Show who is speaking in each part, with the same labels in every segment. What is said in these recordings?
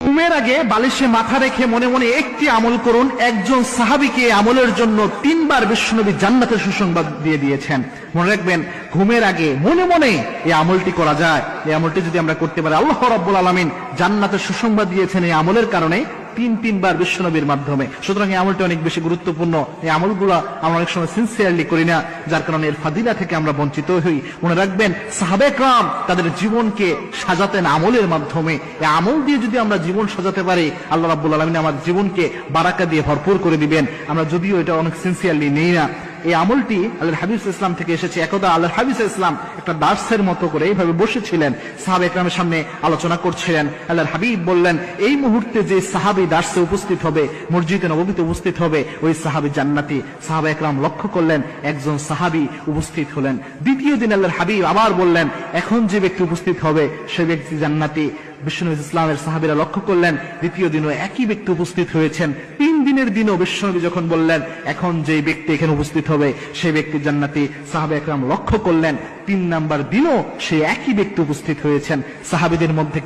Speaker 1: ঘুমের আগে বালিশে মাথা রেখে মনে মনে একটি আমল করুন। একজন সাহাবীকে আমলের জন্য 3 বার বিশ্বনবী জান্নাতের সুসংবাদ দিয়ে দিয়েছেন। মনে রাখবেন, ঘুমের আগে মনে মনে এই আমলটি করা যায়। এই আমলটি যদি আমরা করতে পারি, আল্লাহ রাব্বুল আলামিন জান্নাতের সুসংবাদ দিয়েছেন এই আমলের কারণে 3 বার বিশ্বনবীর মাধ্যমে। সুতরাং এই আমলটি অনেক বেশি গুরুত্বপূর্ণ। এই আমলগুলো আমরা অনেক সময় সিনসিয়ারলি করি না, যার কারণে এর ফাদিলা থেকে আমরা বঞ্চিত হই। মনে রাখবেন, সাহাবায়ে কেরাম তাদের জীবনকে সাজাতেন আমলের মাধ্যমে। এই আমল দিয়ে যদি আমরা জীবন সাজাতে পারি, আল্লাহ রাব্বুল আলামিন আমাদের জীবনকে বারাকা দিয়ে ভরপুর করে দিবেন। আমরা যদিও এটা অনেক সিনসিয়ারলি নেই না। এই আমলটি আল্লাহর হাবিব ইসলাম থেকে এসেছে। একদা আল্লাহর হাবিব ইসলাম একটা দার্সের মতো করে এইভাবে বসেছিলেন, সাহাবায়ে কেরামের সামনে আলোচনা করছিলেন। আল্লাহর হাবিব বললেন, এই মুহূর্তে যে সাহাবী দার্সে উপস্থিত হবে, মসজিদে নববীতে উপস্থিত হবে, ওই সাহাবী জান্নাতি। সাহাবায়ে কেরাম লক্ষ্য করলেন, একজন সাহাবী উপস্থিত হলেন। দ্বিতীয় দিন আল্লাহর হাবিব আবার বললেন, এখন যে ব্যক্তি উপস্থিত হবে সে ব্যক্তি জান্নাতি। বিশ্বনবী ইসলামের সাহাবীরা লক্ষ্য করলেন, দ্বিতীয় দিনও একই ব্যক্তি উপস্থিত হয়েছেন। 3 দিনের দিনও বিশ্বনবী যখন বললেন, এখন যে ব্যক্তি এখানে উপস্থিত হবে সেই ব্যক্তি জান্নাতি, সাহাবায়ে কেরাম লক্ষ্য করলেন 3 নাম্বার দিনও সে একই ব্যক্তি উপস্থিত হয়েছেন। সাহাবীদের মধ্যে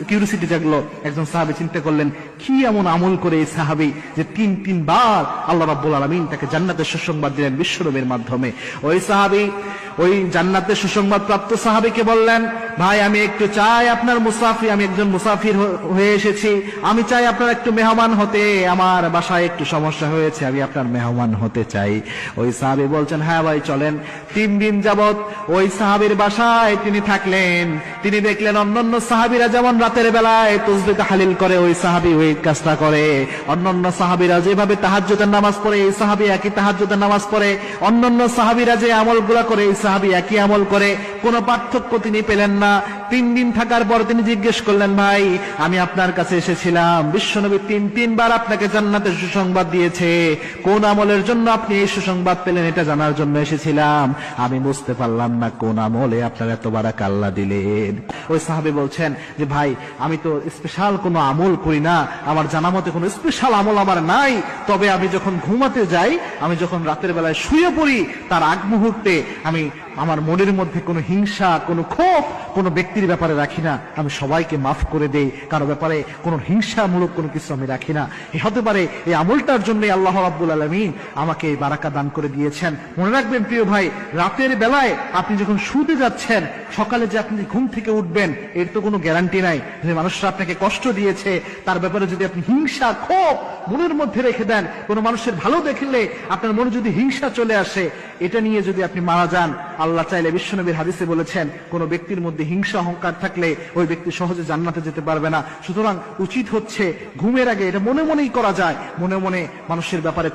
Speaker 1: কিউরিসিটি জাগলো। একজন সাহাবী চিন্তা করলেন, কি এমন আমল করে এই সাহাবী যে 3 বার আল্লাহ রাব্বুল আলামিন তাকে জান্নাতের সুসংবাদ দিলেন বিশ্বনবীর মাধ্যমে। ওই সাহাবী ওই জান্নাতের সুসংবাদ প্রাপ্ত সাহাবীকে বললেন, ভাই আমি একটু চাই আপনার মুসাফির, আমি একজন মুসাফির হয়ে এসেছি, আমি চাই আপনার একটু মেহমান হতে, আমার বাসায় একটু সমস্যা হয়েছে, আমি আপনার মেহমান হতে চাই। ওই সাহাবী বলছেন, হ্যাঁ ভাই চলেন। 3 দিন যাবত ওই সাহাবীর বাসায় তিনি থাকলেন। তিনি দেখলেন অন্যান্য সাহাবীরা যেমন রাতের বেলায় তাসবিহ তাহলিল করে, ওই সাহাবী ওই কাজটা করে। অন্যান্য সাহাবীরা যেভাবে তাহাজ্জুদের নামাজ পড়ে, এই সাহাবী একই তাহাজ্জুদের নামাজ পড়ে। অন্যান্য সাহাবীরা যে আমলগুলো করে, এই সাহাবী একই আমল করে। কোনো পার্থক্য তিনি পেলেন না। 3 দিন থাকার পর তিনি জিজ্ঞেস করলেন, ভাই আমি আপনার কাছে এসেছিলাম, বিশ্বনবী 3 বার আপনাকে জান্নাতের সুসংবাদ দিয়েছে, কোন আমলের জন্য আপনি এই সুসংবাদ পেলেন এটা জানার জন্য এসেছিলাম। আমি বুঝতে পারলাম না কোন আমলে আপনার এত বারাকা আল্লাহ দিলেন। ওই সাহাবী বলছেন যে, ভাই আমি তো স্পেশাল কোনো আমল করি না, আমার জানা মতে কোনো স্পেশাল আমল আমার নাই। তবে আমি যখন ঘুমাতে যাই, আমি যখন রাতের বেলায় শুয়ে পড়ি, তার আগ মুহূর্তে আমি আমার মনের মধ্যে কোনো হিংসা, কোনো ক্ষোভ কোনো ব্যক্তির ব্যাপারে রাখি না। আমি সবাইকে মাফ করে দেই, কারো ব্যাপারে কোনো হিংসামূলক কোনো কিছু আমি রাখি না। হতে পারে এই আমলটার জন্য আল্লাহ রাব্বুল আলামিন আমাকে এই বারাকা দান করে দিয়েছেন। মনে রাখবেন প্রিয় ভাই, রাতের বেলায় আপনি যখন শুতে যাচ্ছেন, সকালে যে আপনি ঘুম থেকে উঠবেন এর তো কোনো গ্যারান্টি নাই। যে মানুষরা আপনাকে কষ্ট দিয়েছে তার ব্যাপারে যদি আপনি হিংসা, ক্ষোভ মনের মধ্যে রেখে দেন, কোনো মানুষের ভালো দেখলে আপনার মনে যদি হিংসা চলে আসে, এটা নিয়ে যদি আপনি মারা যান, আল্লাহ চাইলে, বিশ্বনবীর হাদিসে বলেছেন, কোন ব্যক্তির মধ্যে হিংসা অহংকার থাকলে ওই ব্যক্তি সহজে জান্নাতে যেতে পারবে না। সুতরাং উচিত হচ্ছে ঘুমের আগে, এটা মনে মনেই করা যায়, মনে মনে মানুষের ব্যাপারে